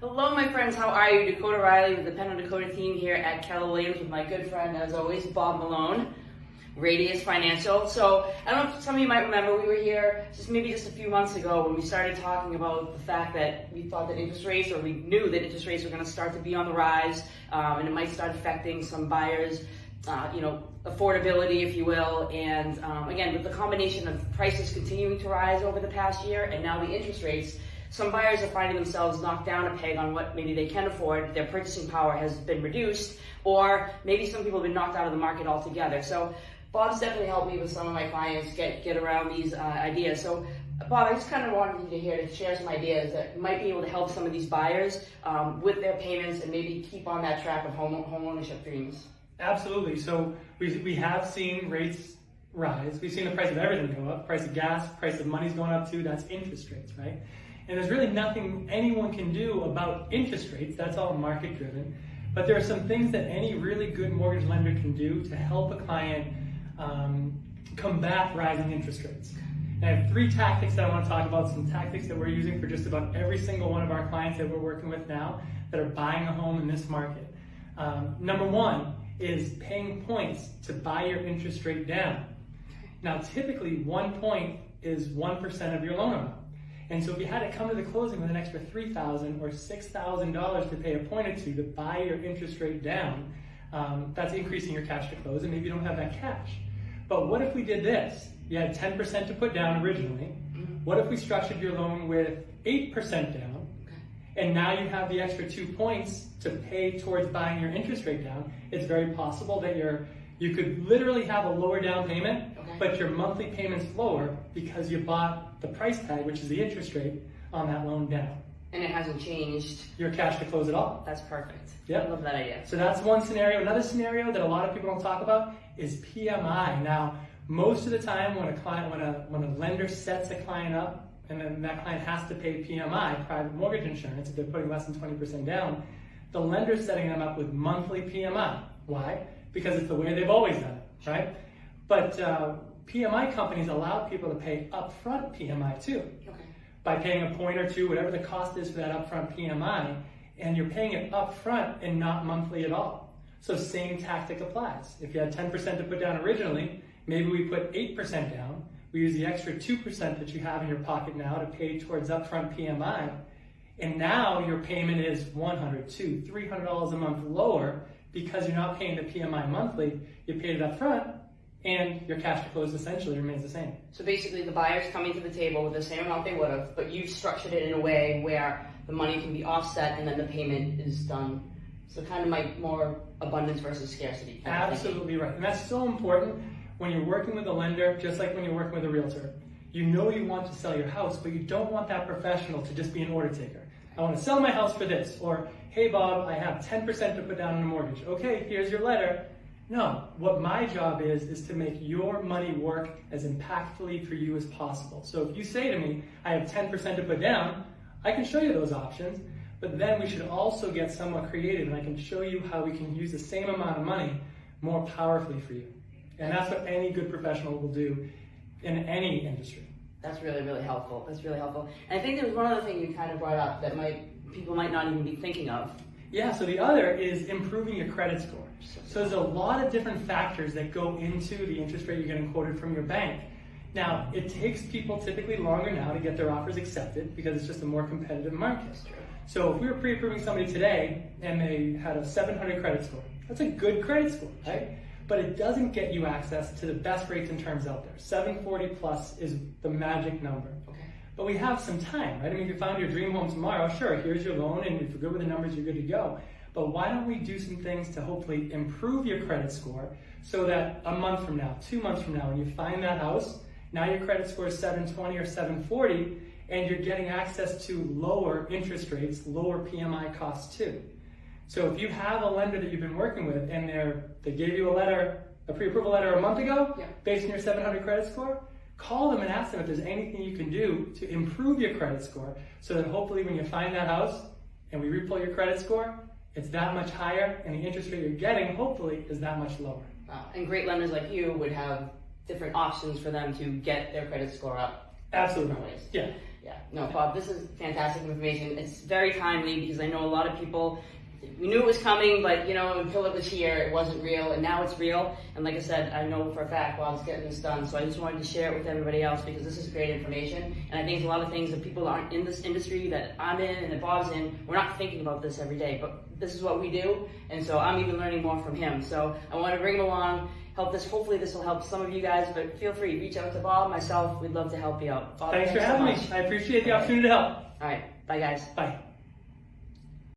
Hello, my friends. How are you? Dakota Riley with the Penn and Dakota team here at Keller Williams with my good friend, as always, Bob Melone, Radius Financial. So I don't know if some of you might remember, we were here maybe just a few months ago when we started talking about the fact that we thought that interest rates, or we knew that interest rates were going to start to be on the rise, and it might start affecting some buyers, affordability, if you will. And again, with the combination of prices continuing to rise over the past year and now the interest rates, some buyers are finding themselves knocked down a peg on what maybe they can afford. Their purchasing power has been reduced, or maybe some people have been knocked out of the market altogether. So Bob's definitely helped me with some of my clients get around these ideas. So Bob, I just kind of wanted you to share some ideas that might be able to help some of these buyers with their payments and maybe keep on that track of home ownership dreams. Absolutely. So we have seen rates rise. We've seen the price of everything go up. Price of gas, price of money's going up too. That's interest rates, right? And there's really nothing anyone can do about interest rates. That's all market driven. But there are some things that any really good mortgage lender can do to help a client combat rising interest rates. And I have 3 tactics that I want to talk about, some tactics that we're using for just about every single one of our clients that we're working with now that are buying a home in this market. Number 1 is paying points to buy your interest rate down. Now, typically 1 point is 1% of your loan amount. And so if you had to come to the closing with an extra $3,000 or $6,000 to pay a point or two to buy your interest rate down, that's increasing your cash to close, and maybe you don't have that cash. But what if we did this? You had 10% to put down originally. What if we structured your loan with 8% down, and now you have the extra 2 points to pay towards buying your interest rate down? It's very possible that you could literally have a lower down payment, but your monthly payment's lower because you bought the price tag, which is the interest rate, on that loan down. And it hasn't changed your cash to close at all. That's perfect. Yep. I love that idea. So that's one scenario. Another scenario that a lot of people don't talk about is PMI. Now, most of the time when a lender sets a client up and then that client has to pay PMI, private mortgage insurance, if they're putting less than 20% down, the lender's setting them up with monthly PMI. Why? Because it's the way they've always done it, right? But PMI companies allow people to pay upfront PMI too. By paying a point or two, whatever the cost is for that upfront PMI, and you're paying it upfront and not monthly at all. So same tactic applies. If you had 10% to put down originally, maybe we put 8% down. We use the extra 2% that you have in your pocket now to pay towards upfront PMI, and now your payment is $100, $200, $300 a month lower because you're not paying the PMI monthly. You paid it upfront, and your cash to close essentially remains the same. So basically the buyer's coming to the table with the same amount they would have, but you've structured it in a way where the money can be offset and then the payment is done. So kind of like more abundance versus scarcity. Absolutely right. And that's so important when you're working with a lender, just like when you're working with a realtor. You know you want to sell your house, but you don't want that professional to just be an order taker. I want to sell my house for this. Or, hey Bob, I have 10% to put down on a mortgage. Okay, here's your letter. No, what my job is to make your money work as impactfully for you as possible. So if you say to me, I have 10% to put down, I can show you those options, but then we should also get somewhat creative, and I can show you how we can use the same amount of money more powerfully for you. And that's what any good professional will do in any industry. That's really, really helpful. That's really helpful. And I think there's one other thing you kind of brought up that people might not even be thinking of. Yeah, so the other is improving your credit score. So there's a lot of different factors that go into the interest rate you're getting quoted from your bank. Now, it takes people typically longer now to get their offers accepted because it's just a more competitive market. So if we were pre-approving somebody today and they had a 700 credit score, that's a good credit score, right? But it doesn't get you access to the best rates and terms out there. 740 plus is the magic number. But we have some time, right? I mean, if you found your dream home tomorrow, sure, here's your loan, and if you're good with the numbers, you're good to go. But why don't we do some things to hopefully improve your credit score so that a month from now, 2 months from now, when you find that house, now your credit score is 720 or 740, and you're getting access to lower interest rates, lower PMI costs too. So if you have a lender that you've been working with and they gave you a pre-approval letter a month ago, based on your 700 credit score, call them and ask them if there's anything you can do to improve your credit score so that hopefully when you find that house and we repull your credit score, it's that much higher and the interest rate you're getting hopefully is that much lower. Wow. And great lenders like you would have different options for them to get their credit score up. Absolutely. Ways. Yeah. Yeah, no, Bob, this is fantastic information. It's very timely because I know a lot of people, we knew it was coming, but until it was here, it wasn't real, and now it's real. And like I said, I know for a fact Bob's getting this done, so I just wanted to share it with everybody else because this is great information. And I think there's a lot of things that people aren't in this industry that I'm in and that Bob's in, we're not thinking about this every day, but this is what we do, and so I'm even learning more from him. So I want to bring him along, help this. Hopefully this will help some of you guys, but feel free, reach out to Bob, myself, we'd love to help you out. Bob, Thanks for having me. I appreciate the opportunity to help. All right, bye guys. Bye.